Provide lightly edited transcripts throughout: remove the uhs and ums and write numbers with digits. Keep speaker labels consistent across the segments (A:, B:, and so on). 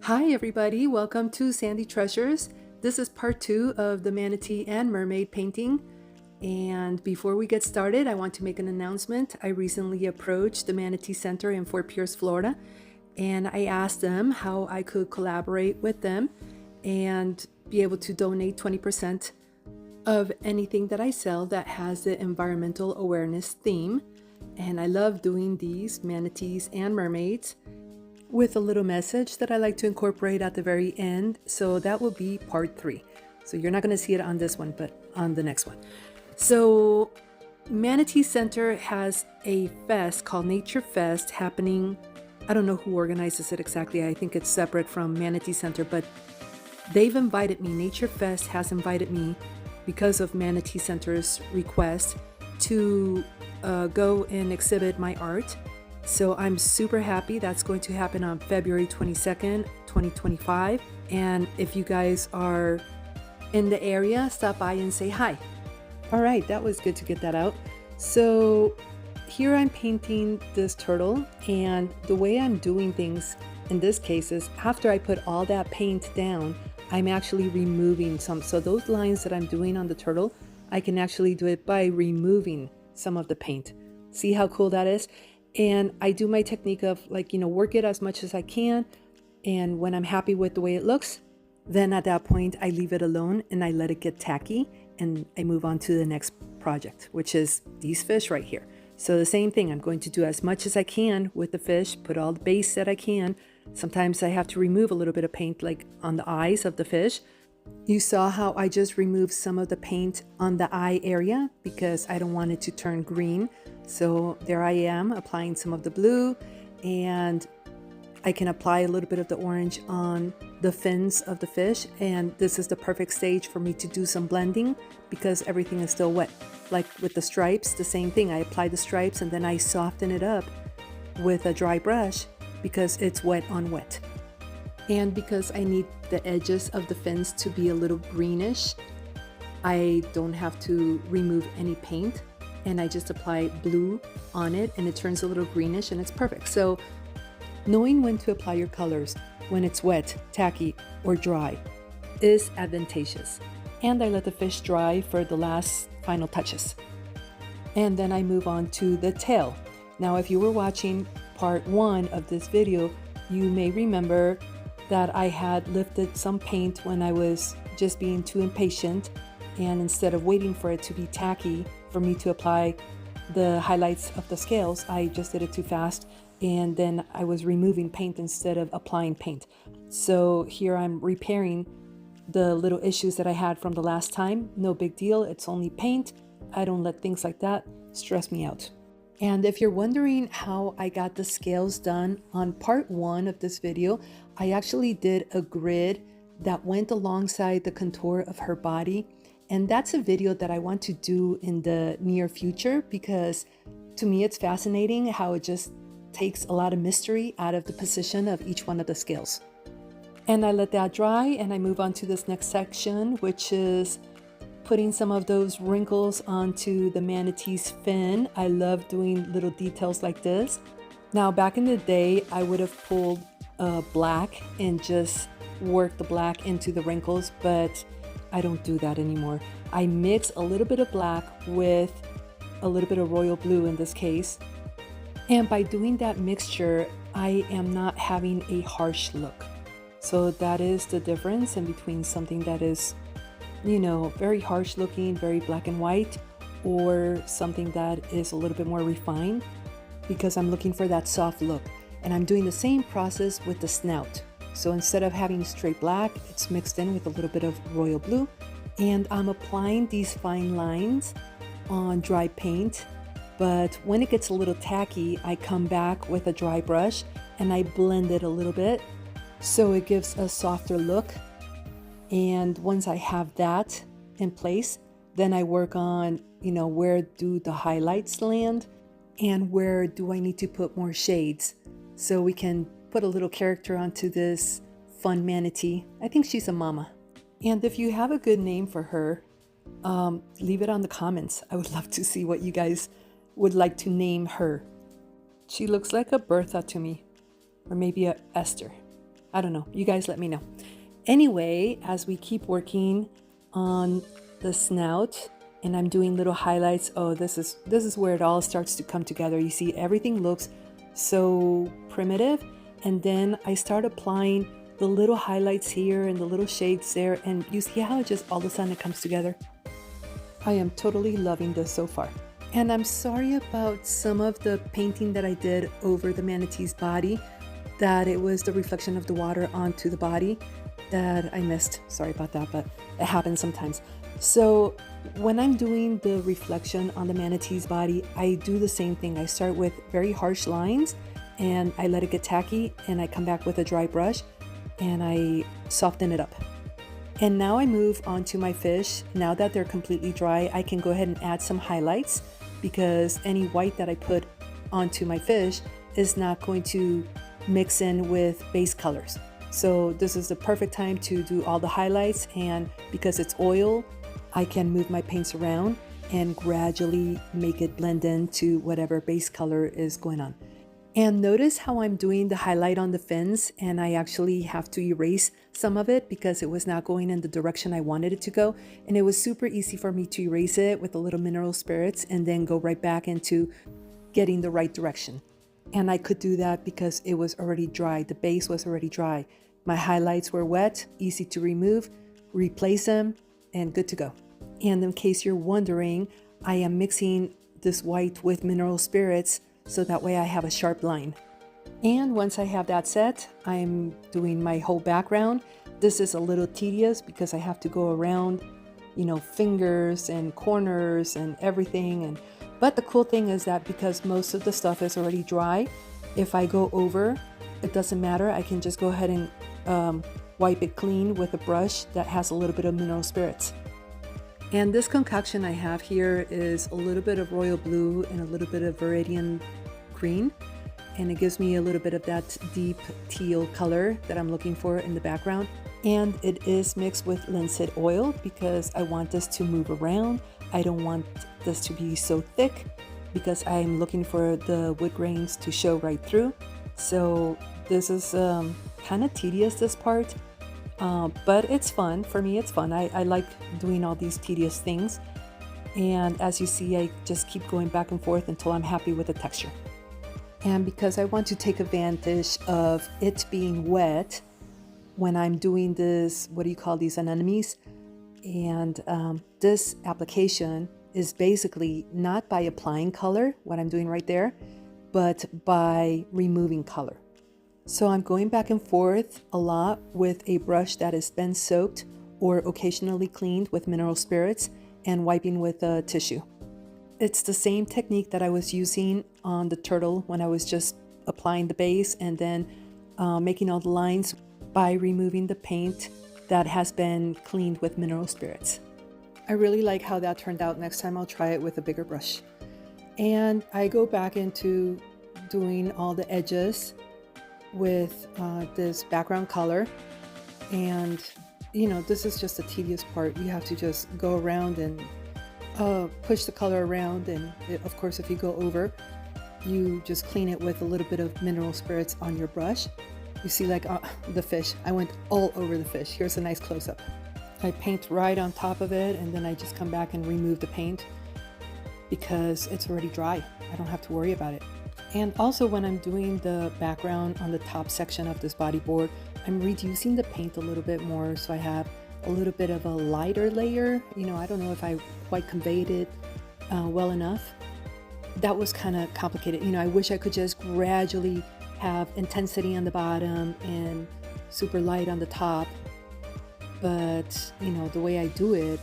A: Hi everybody, welcome to Sandy Treasures. This is part 2 of the Manatee and Mermaid painting. And before we get started, I want to make an announcement. I recently approached the Manatee Center in Fort Pierce, Florida, and I asked them how I could collaborate with them and be able to donate 20% of anything that I sell that has the environmental awareness theme. And I love doing these manatees and mermaids with a little message that I like to incorporate at the very end. So that will be part 3. So you're not going to see it on this one, but on the next one. So Manatee Center has a fest called Nature Fest happening. I don't know who organizes it exactly. I think it's separate from Manatee Center, but they've invited me. Nature Fest has invited me because of Manatee Center's request to go and exhibit my art. So I'm super happy. That's going to happen on February 22nd, 2025. And if you guys are in the area, stop by and say hi. All right, that was good to get that out. So here I'm painting this turtle, and the way I'm doing things in this case is after I put all that paint down, I'm actually removing some. So those lines that I'm doing on the turtle, I can actually do it by removing some of the paint. See how cool that is? And I do my technique of work it as much as I can. And when I'm happy with the way it looks, then at that point, I leave it alone and I let it get tacky and I move on to the next project, which is these fish right here. So the same thing, I'm going to do as much as I can with the fish, put all the base that I can. Sometimes I have to remove a little bit of paint like on the eyes of the fish. You saw how I just removed some of the paint on the eye area because I don't want it to turn green. So there I am applying some of the blue, and I can apply a little bit of the orange on the fins of the fish. And this is the perfect stage for me to do some blending because everything is still wet. Like with the stripes, the same thing. I apply the stripes and then I soften it up with a dry brush because it's wet on wet. And because I need the edges of the fins to be a little greenish, I don't have to remove any paint, and I just apply blue on it and it turns a little greenish and it's perfect. So knowing when to apply your colors when it's wet, tacky, or dry is advantageous. And I let the fish dry for the last final touches. And then I move on to the tail. Now, if you were watching part 1 of this video, you may remember that I had lifted some paint when I was just being too impatient, and instead of waiting for it to be tacky for me to apply the highlights of the scales, I just did it too fast, and then I was removing paint instead of applying paint. So here I'm repairing the little issues that I had from the last time. No big deal, it's only paint. I don't let things like that stress me out. And if you're wondering how I got the scales done, on part 1 of this video, I actually did a grid that went alongside the contour of her body. And that's a video that I want to do in the near future because to me it's fascinating how it just takes a lot of mystery out of the position of each one of the scales. And I let that dry and I move on to this next section, which is putting some of those wrinkles onto the manatee's fin. I love doing little details like this. Now, back in the day, I would have pulled black and just worked the black into the wrinkles, but I don't do that anymore. I mix a little bit of black with a little bit of royal blue in this case. And by doing that mixture, I am not having a harsh look. So that is the difference in between something that is very harsh looking, very black and white, or something that is a little bit more refined, because I'm looking for that soft look. And I'm doing the same process with the snout. So instead of having straight black, it's mixed in with a little bit of royal blue. And I'm applying these fine lines on dry paint. But when it gets a little tacky, I come back with a dry brush and I blend it a little bit so it gives a softer look. And once I have that in place, then I work on, where do the highlights land and where do I need to put more shades so we can put a little character onto this fun manatee. I think she's a mama. And if you have a good name for her, leave it on the comments. I would love to see what you guys would like to name her. She looks like a Bertha to me, or maybe a Esther. I don't know. You guys let me know. Anyway, as we keep working on the snout and I'm doing little highlights, oh, this is where it all starts to come together. You see, everything looks so primitive, and then I start applying the little highlights here and the little shades there, and you see how it just all of a sudden it comes together. I am totally loving this so far. And I'm sorry about some of the painting that I did over the manatee's body, that it was the reflection of the water onto the body that I missed. Sorry about that, but it happens sometimes. So when I'm doing the reflection on the manatee's body, I do the same thing. I start with very harsh lines and I let it get tacky, and I come back with a dry brush and I soften it up. And now I move on to my fish. Now that they're completely dry, I can go ahead and add some highlights, because any white that I put onto my fish is not going to mix in with base colors. So this is the perfect time to do all the highlights, and because it's oil, I can move my paints around and gradually make it blend into whatever base color is going on. And notice how I'm doing the highlight on the fins, and I actually have to erase some of it because it was not going in the direction I wanted it to go. And it was super easy for me to erase it with a little mineral spirits and then go right back into getting the right direction. And I could do that because it was already dry. The base was already dry. My highlights were wet, easy to remove, replace them, and good to go. And in case you're wondering, I am mixing this white with mineral spirits so that way I have a sharp line. And once I have that set, I'm doing my whole background. This is a little tedious because I have to go around, fingers and corners and everything. But the cool thing is that because most of the stuff is already dry, if I go over, it doesn't matter. I can just go ahead and wipe it clean with a brush that has a little bit of mineral spirits. And this concoction I have here is a little bit of royal blue and a little bit of viridian green, and it gives me a little bit of that deep teal color that I'm looking for in the background. And it is mixed with linseed oil because I want this to move around. I don't want this to be so thick because I'm looking for the wood grains to show right through. So this is kind of tedious, this part. But it's fun. For me, it's fun. I like doing all these tedious things. And as you see, I just keep going back and forth until I'm happy with the texture. And because I want to take advantage of it being wet when I'm doing this, what do you call these, anemones? And this application is basically not by applying color, what I'm doing right there, but by removing color. So I'm going back and forth a lot with a brush that has been soaked or occasionally cleaned with mineral spirits and wiping with a tissue. It's the same technique that I was using on the turtle when I was just applying the base and then making all the lines by removing the paint that has been cleaned with mineral spirits. I really like how that turned out. Next time I'll try it with a bigger brush. And I go back into doing all the edges with this background color, and this is just a tedious part. You have to just go around and push the color around, and of course if you go over, you just clean it with a little bit of mineral spirits on your brush. You see, like the fish, I went all over the fish. Here's a nice close-up. I paint right on top of it, and then I just come back and remove the paint because it's already dry. I don't have to worry about it. And also when I'm doing the background on the top section of this bodyboard, I'm reducing the paint a little bit more so I have a little bit of a lighter layer. I don't know if I quite conveyed it well enough. That was kind of complicated. I wish I could just gradually have intensity on the bottom and super light on the top. But, the way I do it,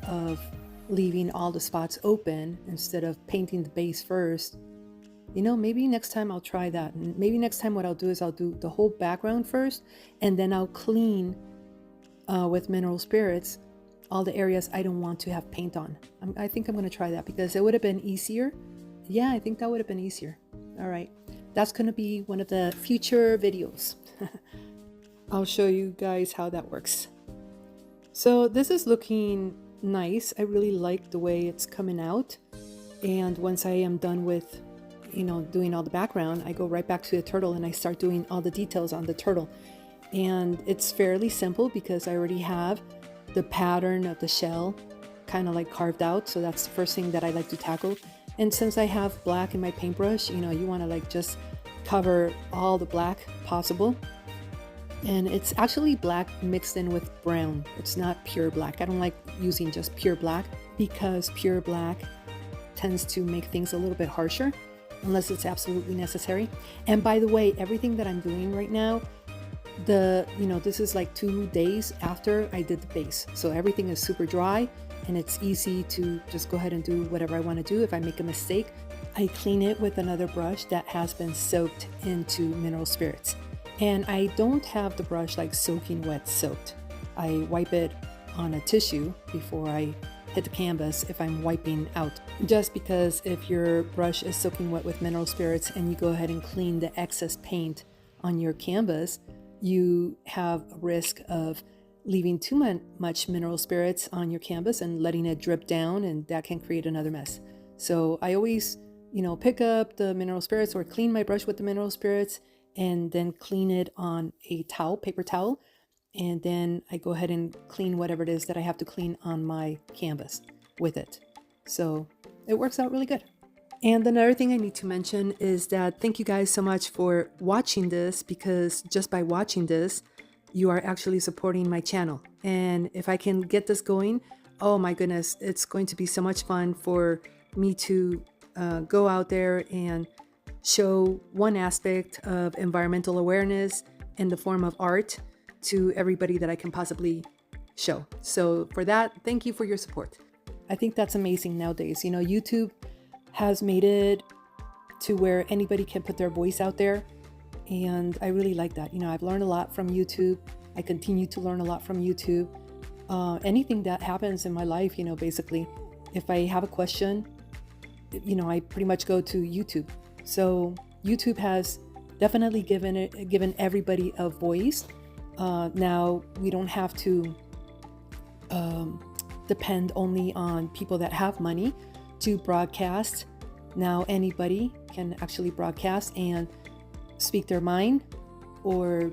A: of leaving all the spots open instead of painting the base first, maybe next time I'll try that. And maybe next time what I'll do is I'll do the whole background first, and then I'll clean with mineral spirits all the areas I don't want to have paint on. I think I'm going to try that because it would have been easier. Yeah, I think that would have been easier. All right. That's going to be one of the future videos. I'll show you guys how that works. So this is looking nice. I really like the way it's coming out. And once I am done with doing all the background, I go right back to the turtle and I start doing all the details on the turtle. And it's fairly simple because I already have the pattern of the shell kind of like carved out. So that's the first thing that I like to tackle. And since I have black in my paintbrush, you want to like just cover all the black possible. And it's actually black mixed in with brown. It's not pure black. I don't like using just pure black because pure black tends to make things a little bit harsher unless it's absolutely necessary. And by the way, everything that I'm doing right now, this is like 2 days after I did the base. So everything is super dry and it's easy to just go ahead and do whatever I want to do. If I make a mistake, I clean it with another brush that has been soaked into mineral spirits. And I don't have the brush like soaking wet soaked. I wipe it on a tissue before I hit the canvas if I'm wiping out. Just because if your brush is soaking wet with mineral spirits and you go ahead and clean the excess paint on your canvas, you have a risk of leaving too much mineral spirits on your canvas and letting it drip down, and that can create another mess. So I always, pick up the mineral spirits or clean my brush with the mineral spirits and then clean it on a towel, paper towel. And then I go ahead and clean whatever it is that I have to clean on my canvas with it. So it works out really good. And another thing I need to mention is that thank you guys so much for watching this, because just by watching this, you are actually supporting my channel. And if I can get this going, oh my goodness, it's going to be so much fun for me to go out there and show one aspect of environmental awareness in the form of art to everybody that I can possibly show. So for that, thank you for your support. I think that's amazing nowadays. YouTube has made it to where anybody can put their voice out there. And I really like that. I've learned a lot from YouTube. I continue to learn a lot from YouTube. Anything that happens in my life, basically, if I have a question, I pretty much go to YouTube. So YouTube has definitely given everybody a voice. Now we don't have to depend only on people that have money to broadcast. Now anybody can actually broadcast and speak their mind, or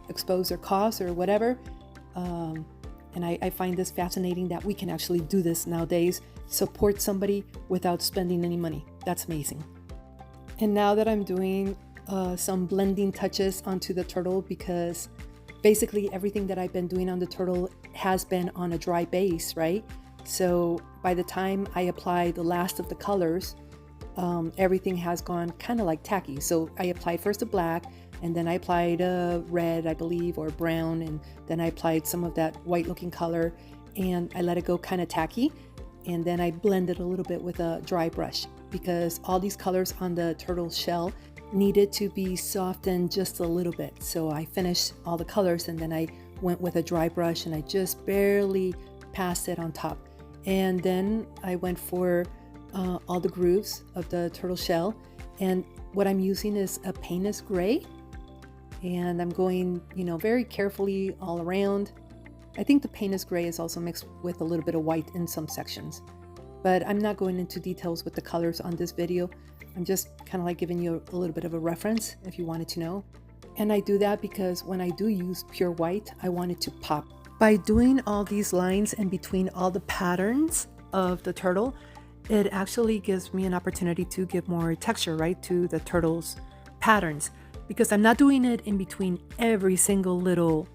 A: expose their cause or whatever. And I find this fascinating that we can actually do this nowadays, support somebody without spending any money. That's amazing. And now that I'm doing some blending touches onto the turtle, because basically everything that I've been doing on the turtle has been on a dry base, right? So by the time I apply the last of the colors, everything has gone kind of like tacky. So I applied first the black, and then I applied red, I believe, or brown, and then I applied some of that white looking color, and I let it go kind of tacky. And then I blended a little bit with a dry brush, because all these colors on the turtle shell needed to be softened just a little bit. So I finished all the colors, and then I went with a dry brush and I just barely passed it on top. And then I went for all the grooves of the turtle shell, and what I'm using is a paintless gray, and I'm going very carefully all around. I think the paintless gray is also mixed with a little bit of white in some sections, but I'm not going into details with the colors on this video. I'm just kind of like giving you a little bit of a reference if you wanted to know. And I do that because when I do use pure white, I want it to pop. By doing all these lines in between all the patterns of the turtle, it actually gives me an opportunity to give more texture, right, to the turtle's patterns, because I'm not doing it in between every single little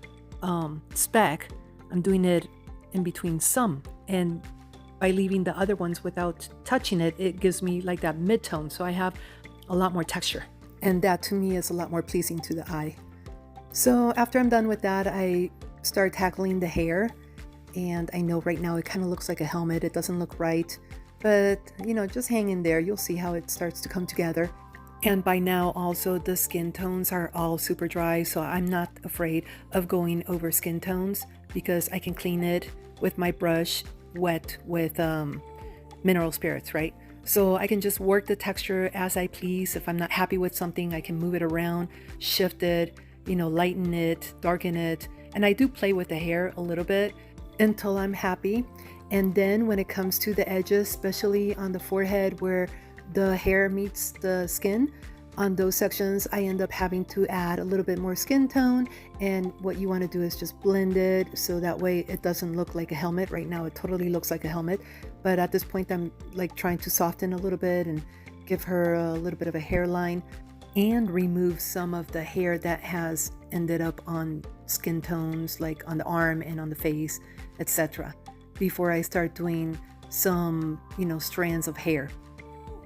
A: speck. I'm doing it in between some, and by leaving the other ones without touching it, it gives me like that mid-tone, so I have a lot more texture, and that to me is a lot more pleasing to the eye. So after I'm done with that, I start tackling the hair, and I know right now it kind of looks like a helmet. It doesn't look right, but just hang in there. You'll see how it starts to come together. And by now also the skin tones are all super dry, so I'm not afraid of going over skin tones because I can clean it with my brush wet with mineral spirits, right? So I can just work the texture as I please. If I'm not happy with something, I can move it around, shift it, lighten it, darken it. And I do play with the hair a little bit until I'm happy. And then when it comes to the edges, especially on the forehead where the hair meets the skin, On those sections, I end up having to add a little bit more skin tone, and what you want to do is just blend it so that way it doesn't look like a helmet. Right now it totally looks like a helmet, but at this point I'm like trying to soften a little bit and give her a little bit of a hairline and remove some of the hair that has ended up on skin tones like on the arm and on the face, etc., before I start doing some, strands of hair.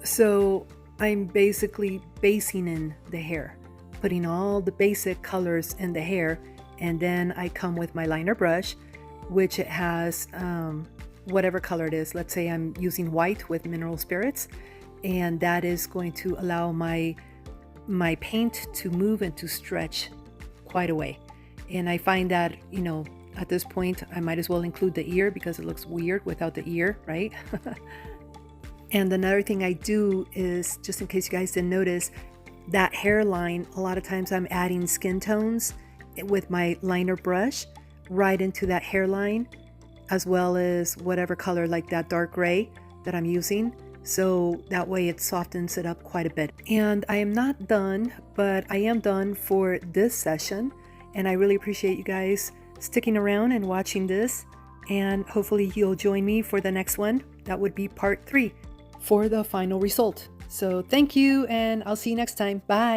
A: So I'm basically basing in the hair, putting all the basic colors in the hair, and then I come with my liner brush, which it has whatever color it is. Let's say I'm using white with mineral spirits, and that is going to allow my paint to move and to stretch quite a way. And I find that, at this point I might as well include the ear because it looks weird without the ear, right? And another thing I do is, just in case you guys didn't notice, that hairline, a lot of times I'm adding skin tones with my liner brush right into that hairline, as well as whatever color, like that dark gray that I'm using. So that way it softens it up quite a bit. And I am not done, but I am done for this session. And I really appreciate you guys sticking around and watching this. And hopefully you'll join me for the next one. That would be part 3 for the final result. So thank you, and I'll see you next time. Bye.